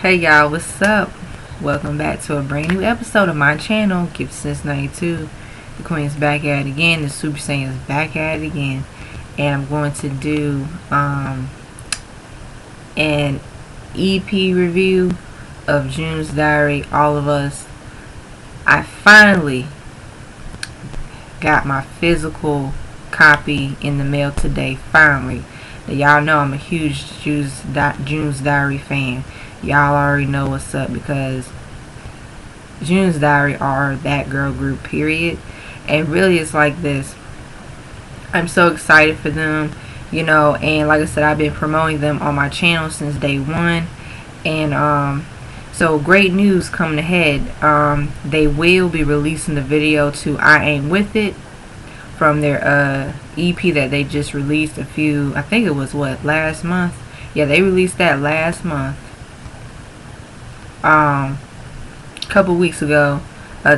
Hey y'all, what's up? Welcome back to a brand new episode of my channel, Gift Since 92. The Queen's back at it again, the Super Saiyan is back at it again. And I'm going to do an EP review of June's Diary, All of Us. I finally got my physical copy in the mail today, finally. Now, y'all know I'm a huge June's Diary fan. Y'all already know what's up because June's Diary are that girl group, period. And really it's like this. I'm so excited for them, and like I said, I've been promoting them on my channel since day one. And so great news coming ahead. They will be releasing the video to I Ain't With It from their EP that they just released I think it was last month. Yeah, they released that last month. Couple weeks ago.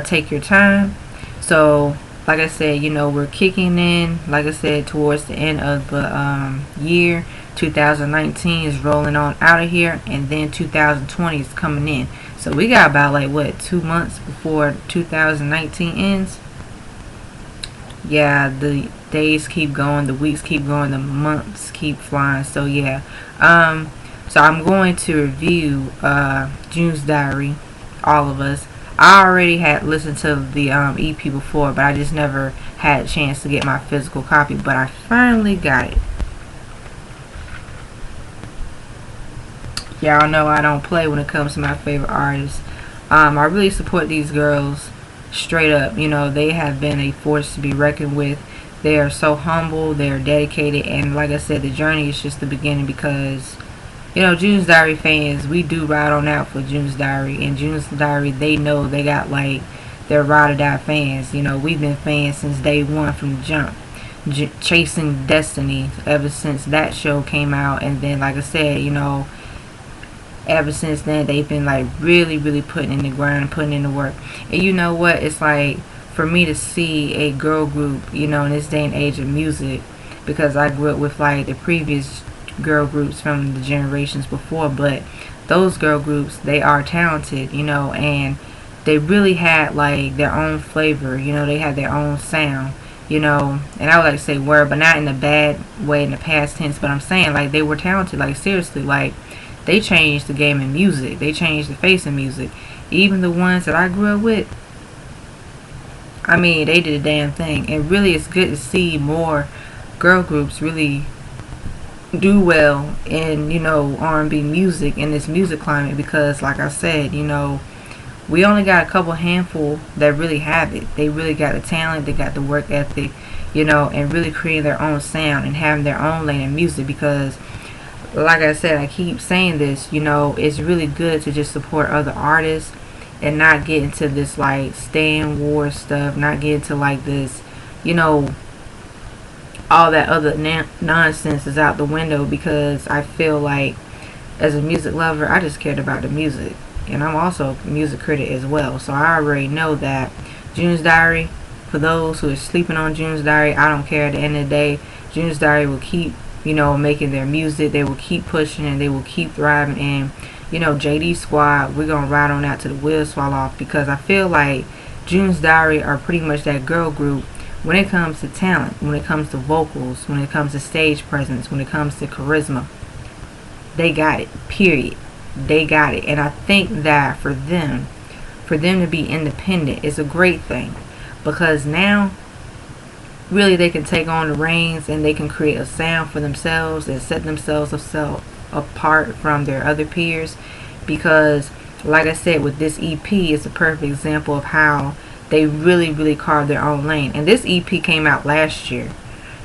Take Your Time. So like I said, we're kicking in, like I said, towards the end of the year. 2019 is rolling on out of here, and then 2020 is coming in. So we got about 2 months before 2019 ends. Yeah, the days keep going, the weeks keep going, the months keep flying. So yeah, so I'm going to review June's Diary, All of Us. I already had listened to the EP before, but I just never had a chance to get my physical copy. But I finally got it. Y'all know I don't play when it comes to my favorite artists. I really support these girls straight up. They have been a force to be reckoned with. They are so humble, they're dedicated, and like I said, the journey is just the beginning because June's Diary fans, we do ride on out for June's Diary. And June's Diary, they know they got their ride or die fans. We've been fans since day one from the jump. Chasing Destiny ever since that show came out. And then like I said, ever since then they've been really putting in the grind, putting in the work. And you know what? It's for me to see a girl group, in this day and age of music, because I grew up with the previous girl groups from the generations before, but those girl groups, they are talented, and they really had their own flavor, they had their own sound, and I would like to say were, but not in a bad way in the past tense, but I'm saying they were talented, seriously, they changed the game in music, they changed the face of music. Even the ones that I grew up with, I mean, they did a damn thing. And really it's good to see more girl groups really do well in R&B music, in this music climate, because like I said, we only got a couple handful that really have it. They really got the talent, they got the work ethic, and really creating their own sound and having their own lane in music. Because like I said, I keep saying this, it's really good to just support other artists and not get into this Stan war stuff, not get into this, all that other nonsense is out the window. Because I feel as a music lover, I just cared about the music, and I'm also a music critic as well. So I already know that June's Diary, for those who are sleeping on June's Diary, I don't care. At the end of the day, June's Diary will keep making their music, they will keep pushing, and they will keep thriving. And JD Squad, we're gonna ride on out to the wheels fall off, because I feel June's Diary are pretty much that girl group when it comes to talent, when it comes to vocals, when it comes to stage presence, when it comes to charisma. They got it, period. They got it. And I think that for them to be independent is a great thing, because now really they can take on the reins and they can create a sound for themselves and set themselves apart from their other peers. Because like I said, with this EP, it's a perfect example of how they really carved their own lane. And this EP came out last year.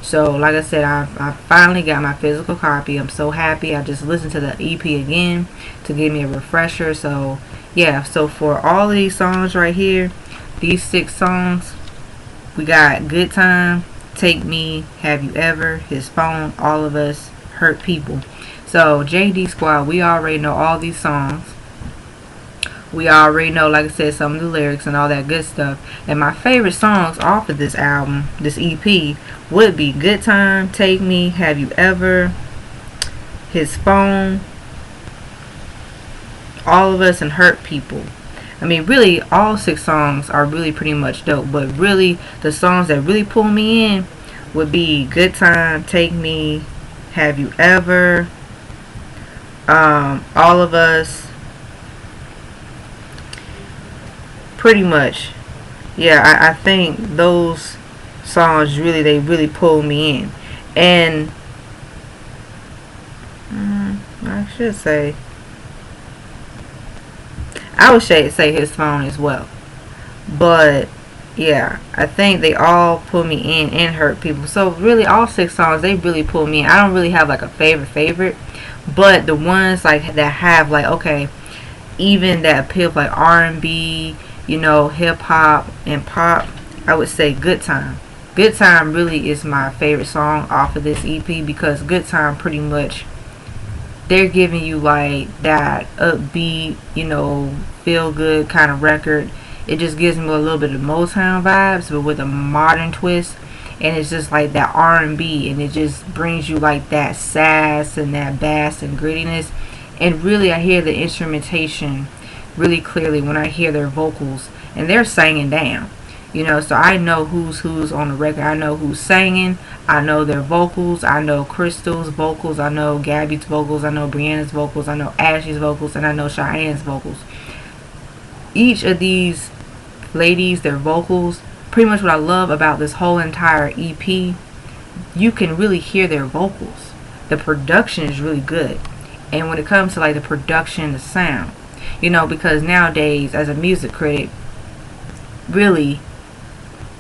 So like I said, I finally got my physical copy. I'm so happy. I just listened to the EP again to give me a refresher. So yeah, so for all of these songs right here, these 6 songs, we got Good Time, Take Me, Have You Ever, His Phone, All of Us, Hurt People. So JD Squad, we already know all these songs. We already know, like I said, some of the lyrics and all that good stuff. And my favorite songs off of this album, this EP, would be Good Time, Take Me, Have You Ever, His Phone, All of Us, and Hurt People. I mean, really, all 6 songs are really pretty much dope. But really, the songs that really pull me in would be Good Time, Take Me, Have You Ever, All of Us. Pretty much. Yeah, I think those songs really, they really pull me in. And I should say, I would say His Phone as well. But yeah, I think they all pull me in and Hurt People. So really, all 6 songs, they really pull me in. I don't really have like a favorite, but the ones like that have like, okay, even that appeal like R&B, hip hop and pop, I would say Good Time. Good Time really is my favorite song off of this EP, because Good Time pretty much, they're giving you like that upbeat, feel good kind of record. It just gives me a little bit of Motown vibes, but with a modern twist. And it's just like that R&B, and it just brings you like that sass and that bass and grittiness. And really, I hear the instrumentation really clearly when I hear their vocals, and they're singing down. So I know who's on the record. I know who's singing. I know their vocals. I know Crystal's vocals. I know Gabby's vocals. I know Brianna's vocals. I know Ashley's vocals, and I know Cheyenne's vocals. Each of these ladies, their vocals, pretty much what I love about this whole entire EP, you can really hear their vocals. The production is really good. And when it comes to like the production, the sound, because nowadays as a music critic, really,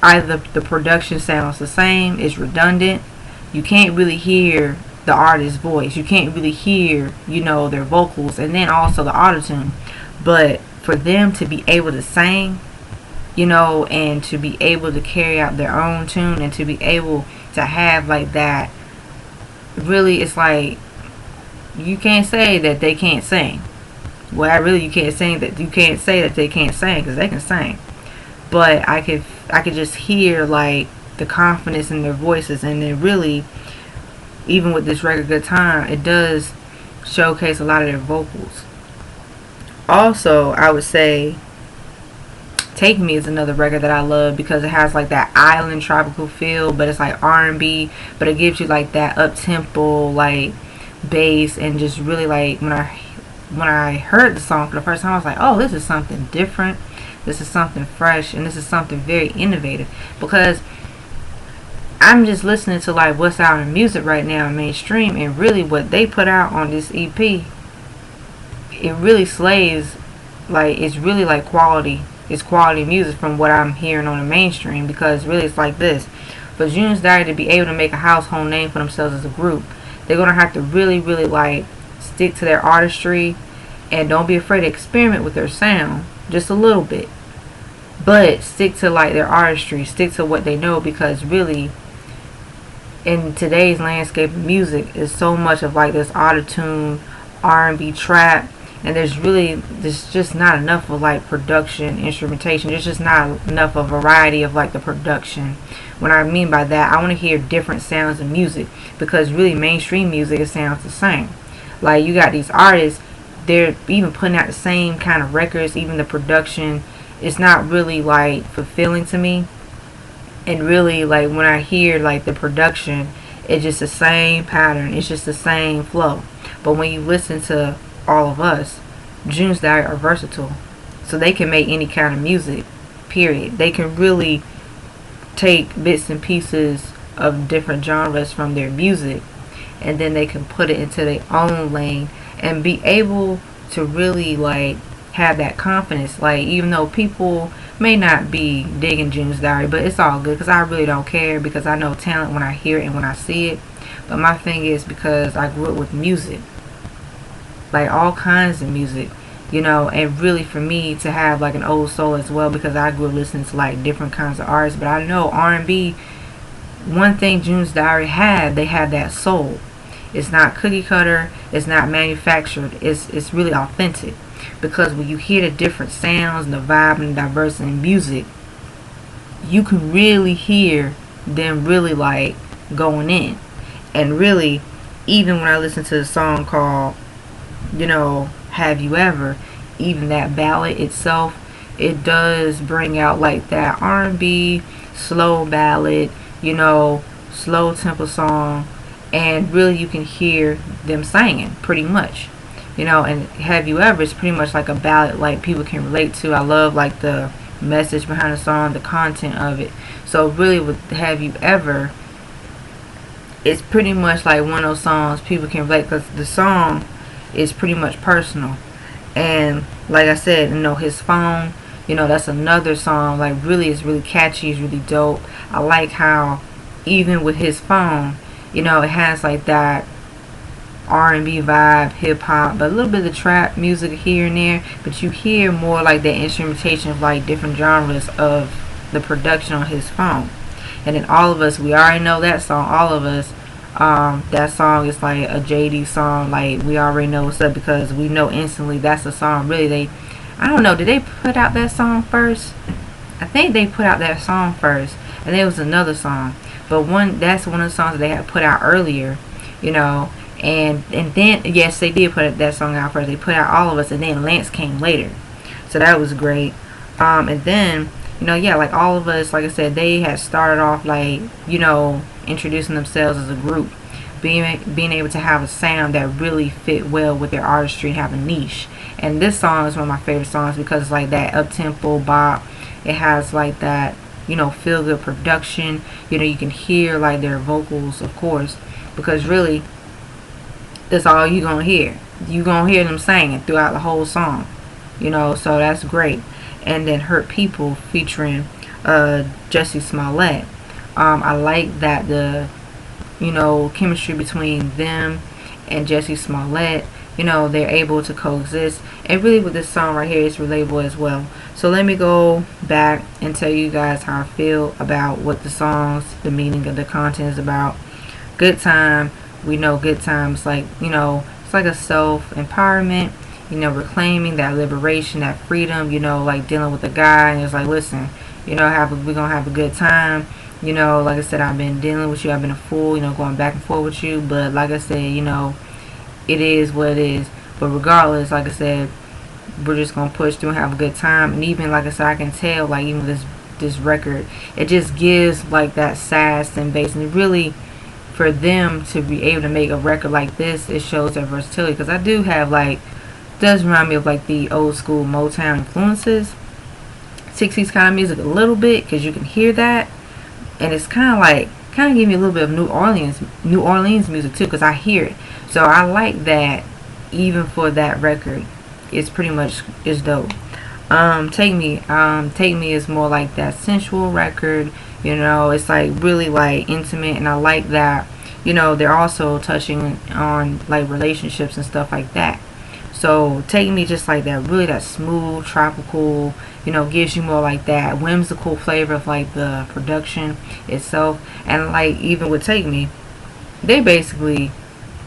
either the production sounds the same, it's redundant, you can't really hear the artist's voice, you can't really hear, their vocals, and then also the autotune. But for them to be able to sing, and to be able to carry out their own tune, and to be able to have like that, really, it's like, you can't say that they can't sing. Well, you can't say that they can't sing, because they can sing. But I could just hear like the confidence in their voices, and it really, even with this record Good Time, it does showcase a lot of their vocals. Also, I would say Take Me is another record that I love, because it has like that island tropical feel, but it's like R&B, but it gives you like that up tempo like bass, and just really like when I heard the song for the first time, I was like, oh, this is something different. This is something fresh, and this is something very innovative, because I'm just listening to like what's out in music right now in mainstream, and really what they put out on this EP, it really slays. Like, it's really like quality. It's quality music from what I'm hearing on the mainstream, because really it's like this. For June's Diary to be able to make a household name for themselves as a group, they're going to have to really, really like stick to their artistry, and don't be afraid to experiment with their sound just a little bit. But stick to like their artistry, stick to what they know, because really in today's landscape of music is so much of like this auto-tune, R&B, trap, and there's just not enough of like production, instrumentation. There's just not enough of variety of like the production. What I mean by that, I want to hear different sounds of music, because really mainstream music, it sounds the same. Like, you got these artists, they're even putting out the same kind of records, even the production, it's not really like fulfilling to me. And really, like, when I hear like the production, it's just the same pattern, it's just the same flow. But when you listen to All of Us, June's Diary are versatile, so they can make any kind of music, period. They can really take bits and pieces of different genres from their music, and then they can put it into their own lane, and be able to really like have that confidence. Like, even though people may not be digging June's Diary, but it's all good, because I really don't care, because I know talent when I hear it and when I see it. But my thing is, because I grew up with music, like all kinds of music, and really for me to have like an old soul as well, because I grew up listening to like different kinds of artists. But I know R&B, one thing June's Diary had, they had that soul. It's not cookie cutter, it's not manufactured, it's really authentic. Because when you hear the different sounds and the vibe and the diversity in music, you can really hear them really like going in. And really, even when I listen to the song called, Have You Ever, even that ballad itself, it does bring out like that R&B slow ballad, you know, slow tempo song, and really you can hear them singing pretty much, you know. And Have You Ever is pretty much like a ballad like people can relate to. I love like the message behind the song, the content of it. So really with Have You Ever, it's pretty much like one of those songs people can relate, because the song is pretty much personal. And like I said, you know, His Phone, you know, that's another song, like really, it's really catchy, it's really dope. I like how even with His Phone, you know, it has like that R&B vibe, hip hop, but a little bit of trap music here and there, but you hear more like the instrumentation of like different genres of the production on His Phone. And then All of Us, we already know that song, All of Us. That song is like a JD song, like we already know what's up, because we know instantly that's the song. Really, I don't know, did they put out that song first? I think they put out that song first, and there was another song, but that's one of the songs that they had put out earlier, you know. And then yes, they did put that song out first. They put out All of Us, and then Lance came later, so that was great. And then, you know, yeah, like All of Us, like I said, they had started off like, you know, introducing themselves as a group, being able to have a sound that really fit well with their artistry and have a niche. And this song is one of my favorite songs because it's like that up tempo bop. It has like that, you know, feel good production. You know, you can hear like their vocals, of course, because really that's all you gonna hear. You gonna hear them singing throughout the whole song, you know. So that's great. And then Hurt People featuring Jussie Smollett. I like that the, you know, chemistry between them and Jussie Smollett, you know, they're able to coexist. And really with this song right here, it's relatable as well. So let me go back and tell you guys how I feel about what the songs, the meaning of the content is about. Good Time, we know Good Times, like, you know, it's like a self-empowerment, you know, reclaiming that liberation, that freedom, you know, like dealing with a guy and it's like, listen, you know, we're gonna have a good time. You know, like I said, I've been dealing with you, I've been a fool, you know, going back and forth with you, but like I said, you know, it is what it is. But regardless, like I said, we're just gonna push through and have a good time. And even like I said, I can tell, like, even this record, it just gives like that sass and bass, and really for them to be able to make a record like this, it shows their versatility. Because I do have like, does remind me of like the old school Motown influences, 60s kind of music a little bit, because you can hear that. And it's kind of give me a little bit of New Orleans music too, because I hear it. So I like that. Even for that record, it's pretty much is dope. Take Me is more like that sensual record. You know, it's like really like intimate, and I like that. You know, they're also touching on like relationships and stuff like that. So Take Me, just like that, really that smooth tropical, you know, gives you more like that whimsical flavor of like the production itself. And like even with Take Me, they basically,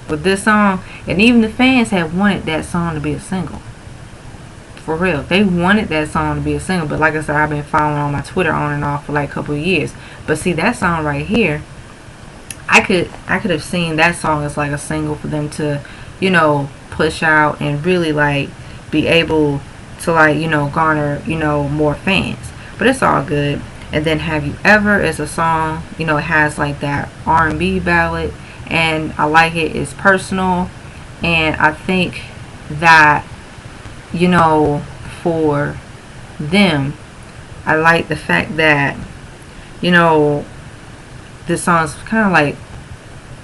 with this song, and even the fans have wanted that song to be a single. For real, they wanted that song to be a single. But like I said, I've been following on my Twitter on and off for like a couple of years. But see, that song right here, I could have seen that song as like a single for them to, you know, push out and really like be able to like, you know, garner, you know, more fans. But it's all good. And then Have You Ever is a song, you know, it has like that R&B ballad, and I like it. It's personal, and I think that, you know, for them, I like the fact that, you know, this song's kind of like,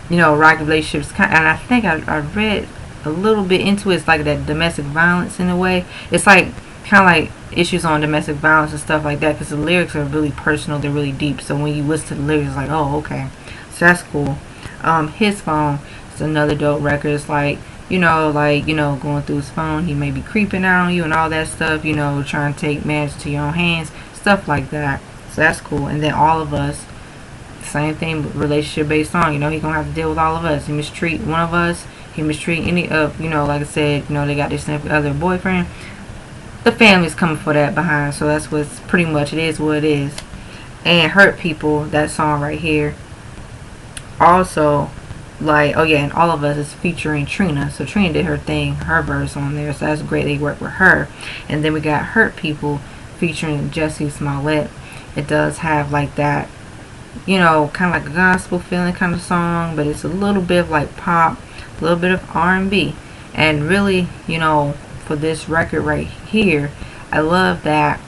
you know, rocky relationships, and I think I read a little bit into it. It's like that domestic violence in a way. It's like kind of like issues on domestic violence and stuff like that, because the lyrics are really personal, they're really deep. So when you listen to the lyrics, it's like, oh, okay, so that's cool. His Phone is another dope record. It's like, you know, going through his phone, he may be creeping out on you and all that stuff, you know, trying to take matters to your own hands, stuff like that. So that's cool. And then All of Us, same thing, relationship based song. You know, he gonna have to deal with all of us. He mistreat one of us, he mistreat any of, you know, like I said, you know, they got their significant other boyfriend. The family's coming for that behind, so that's what's pretty much, it is what it is. And Hurt People, that song right here, also like, oh yeah, and All of Us is featuring Trina. So Trina did her thing, her verse on there, so that's great. They worked with her. And then we got Hurt People featuring Jussie Smollett. It does have like that, you know, kind of like a gospel feeling kind of song, but it's a little bit of like pop, a little bit of R&B. And really, you know, for this record right here, I love that,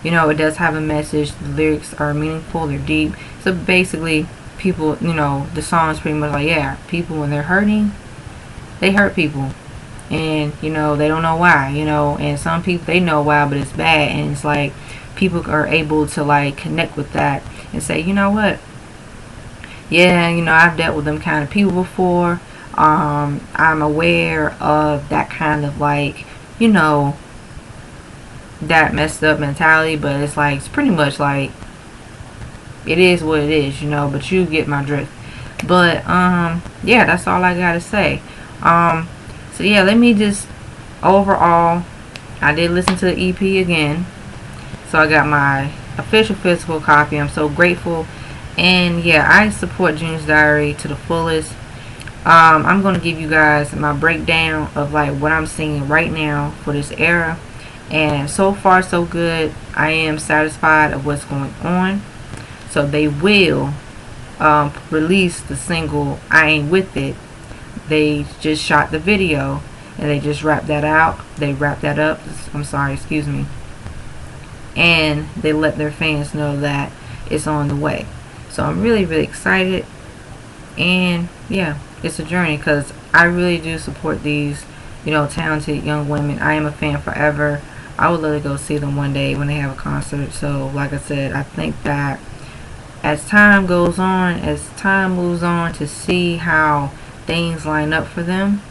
you know, it does have a message. The lyrics are meaningful, they're deep. So basically, people, you know, the song is pretty much like, yeah, people when they're hurting, they hurt people. And, you know, they don't know why, you know, and some people, they know why, but it's bad. And it's like, people are able to like connect with that and say, you know what, yeah, you know, I've dealt with them kind of people before. I'm aware of that kind of like, you know, that messed up mentality, but it's like, it's pretty much like, it is what it is, you know, but you get my drift. But yeah, that's all I gotta say. So yeah, let me just, overall, I did listen to the EP again, so I got my official physical copy. I'm so grateful. And yeah, I support June's Diary to the fullest. I'm going to give you guys my breakdown of like what I'm seeing right now for this era. And so far so good. I am satisfied of what's going on. So they will release the single I Ain't With It. They just shot the video and they just wrapped that out. They wrapped that up. I'm sorry, excuse me. And they let their fans know that it's on the way. So I'm really, really excited. And yeah, it's a journey because I really do support these, you know, talented young women. I am a fan forever. I would love to go see them one day when they have a concert. So like I said, I think that as time goes on, as time moves on, to see how things line up for them,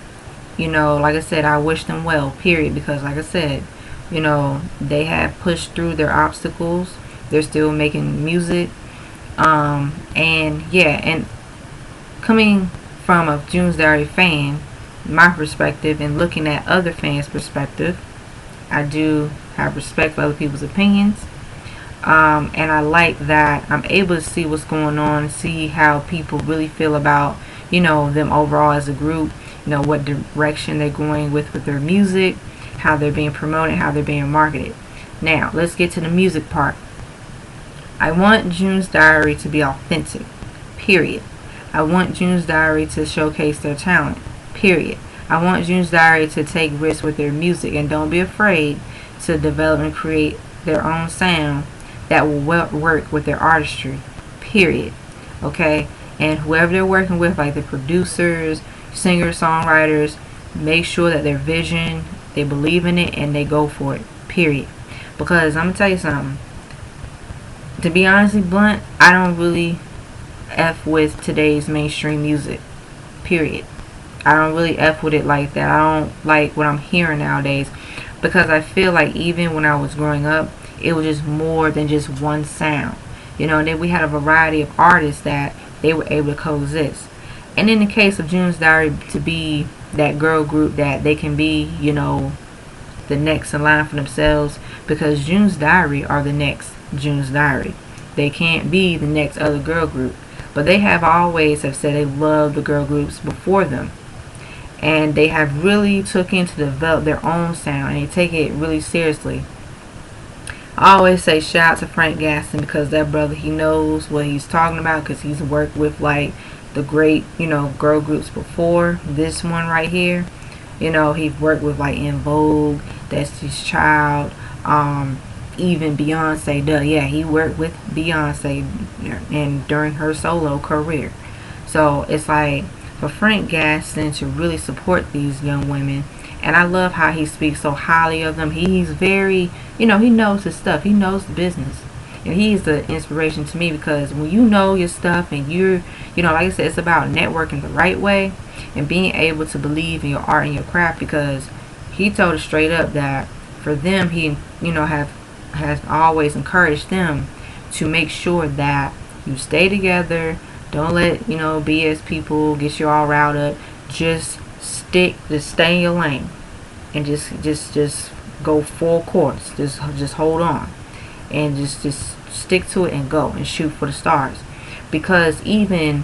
you know, like I said, I wish them well, period. Because like I said, you know, they have pushed through their obstacles. They're still making music. And yeah, and coming from a June's Diary fan, my perspective, and looking at other fans' perspective, I do have respect for other people's opinions. And I like that I'm able to see what's going on, see how people really feel about, you know, them overall as a group, you know, what direction they're going with their music, how they're being promoted, how they're being marketed. Now, let's get to the music part. I want June's Diary to be authentic, period. I want June's Diary to showcase their talent, period. I want June's Diary to take risks with their music and don't be afraid to develop and create their own sound that will work with their artistry, period. Okay? And whoever they're working with, like the producers, singers, songwriters, make sure that their vision, they believe in it and they go for it, period. Because I'm going to tell you something. To be honestly blunt, I don't really F with today's mainstream music, period. I don't really F with it like that. I don't like what I'm hearing nowadays, because I feel like even when I was growing up, it was just more than just one sound, you know. And then we had a variety of artists that they were able to coexist. And in the case of June's Diary to be that girl group that they can be, you know, the next in line for themselves, because June's Diary are the next June's Diary. They can't be the next other girl group, but they have always have said they love the girl groups before them, and they have really took in to develop their own sound, and they take it really seriously. I always say shout out to Frank Gaston, because that brother, he knows what he's talking about, because he's worked with like the great, you know, girl groups before this one right here. You know, he worked with like En Vogue, Destiny's Child, even Beyonce. Yeah, he worked with Beyonce and during her solo career. So it's like for Frank Gaston to really support these young women, and I love how he speaks so highly of them. He's very, you know, he knows his stuff. He knows the business. And he's the inspiration to me, because when you know your stuff and you're, you know, like I said, it's about networking the right way and being able to believe in your art and your craft, because he told us straight up that for them, he, you know, has always encouraged them to make sure that you stay together. Don't let, you know, BS people get you all riled up. Just stay in your lane, and just go full course. Just hold on, and just stick to it and go and shoot for the stars. Because even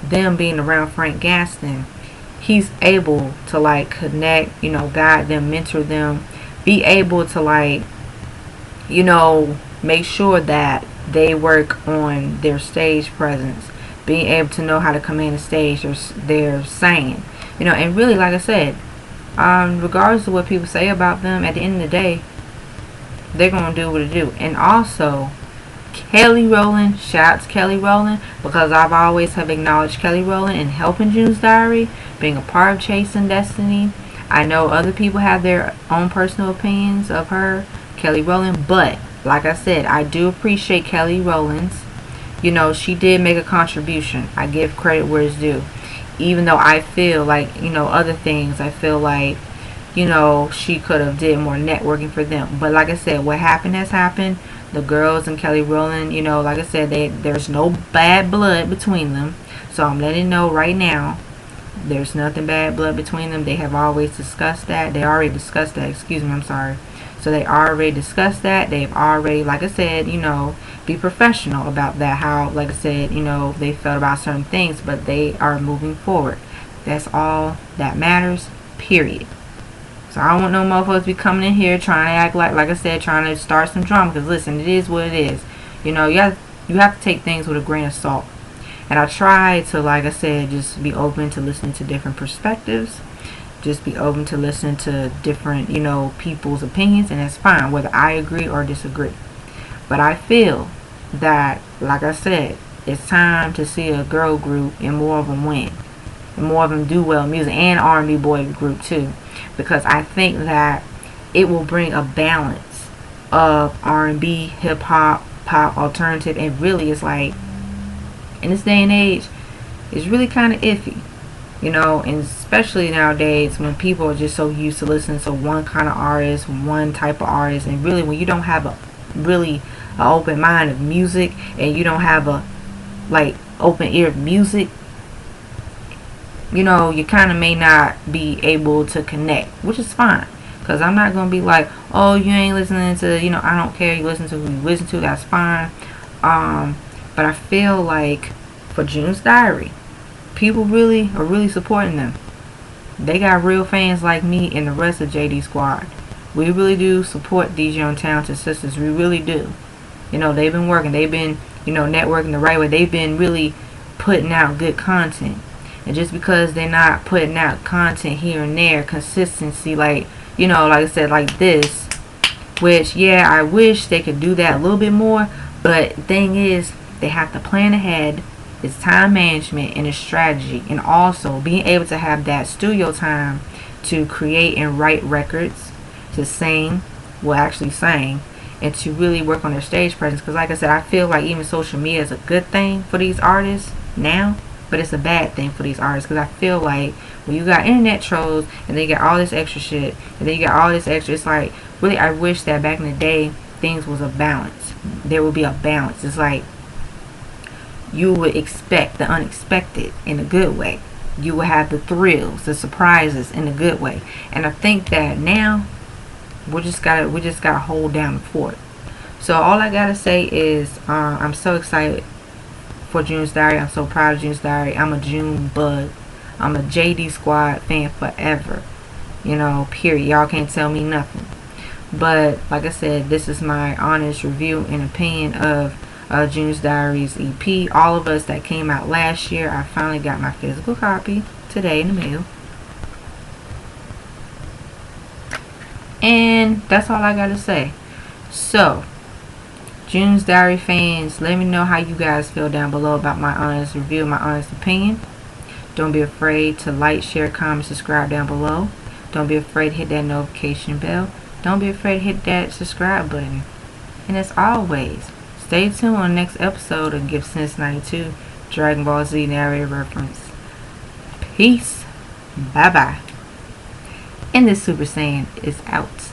them being around Frank Gaston, he's able to like connect, guide them, mentor them, be able to like, make sure that they work on their stage presence, being able to know how to command the stage, they're saying, and really, like I said, regardless of what people say about them, at the end of the day, they're gonna do what they do. And also, Kelly Rowland, shout out to Kelly Rowland, because I've always have acknowledged Kelly Rowland in helping June's Diary, being a part of Chasing Destiny. I know other people have their own personal opinions of her, Kelly Rowland, but like I said, I do appreciate Kelly Rowland's. She did make a contribution. I give credit where it's due. Even though I feel like, other things, I feel like, she could have did more networking for them. But like I said, what happened has happened. The girls and Kelly Rowland, like I said, there's no bad blood between them. So I'm letting you know right now, there's nothing bad blood between them. They have always discussed that. They already discussed that. Excuse me, I'm sorry. So they already discussed that. They've already, like I said, be professional about that. How, like I said, they felt about certain things, but they are moving forward. That's all that matters, period. So I don't want no motherfuckers be coming in here trying to act like I said, trying to start some drama. Because listen, it is what it is. You have to take things with a grain of salt. And I try to, like I said, just be open to listening to different perspectives. Just be open to listening to different, people's opinions. And that's fine, whether I agree or disagree. But I feel that, like I said, it's time to see a girl group and more of them win. And more of them do well in music, and R&B boy group too. Because I think that it will bring a balance of R&B, hip-hop, pop, alternative. And really, it's like, in this day and age, it's really kind of iffy. And especially nowadays when people are just so used to listening to one kind of artist, one type of artist. And really, when you don't have an open mind of music, and you don't have a open ear of music, you kind of may not be able to connect, which is fine. Because I'm not going to be like, oh, you ain't listening to, I don't care, you listen to who you listen to, that's fine. But I feel like for June's Diary, people really are really supporting them. They got real fans like me and the rest of JD Squad. We really do support these young talented sisters. We really do. They've been working. They've been, networking the right way. They've been really putting out good content. And just because they're not putting out content here and there, consistency, like I said, like this, which, yeah, I wish they could do that a little bit more. But the thing is, they have to plan ahead. It's time management and a strategy. And also being able to have that studio time to create and write records, to sing, actually sing, and to really work on their stage presence. Because like I said, I feel like even social media is a good thing for these artists now, but it's a bad thing for these artists. Because I feel like when you got internet trolls and they got all this extra shit, and then you got all this extra, it's like, really, I wish that back in the day things was a balance. There would be a balance. It's like you would expect the unexpected in a good way. You would have the thrills, the surprises in a good way. And I think that now we just gotta hold down the fort. So all I gotta say is I'm so excited for June's Diary. I'm so proud of June's Diary. I'm a June bug. I'm a JD Squad fan forever. Period. Y'all can't tell me nothing. But like I said, this is my honest review and opinion of June's Diary's EP. All of Us that came out last year. I finally got my physical copy today in the mail. And that's all I gotta say. So, June's Diary fans, let me know how you guys feel down below about my honest review, my honest opinion. Don't be afraid to like, share, comment, subscribe down below. Don't be afraid to hit that notification bell. Don't be afraid to hit that subscribe button. And as always, stay tuned on the next episode of Gift Sense 92 Dragon Ball Z narrator reference. Peace. Bye bye. And this Super Saiyan is out.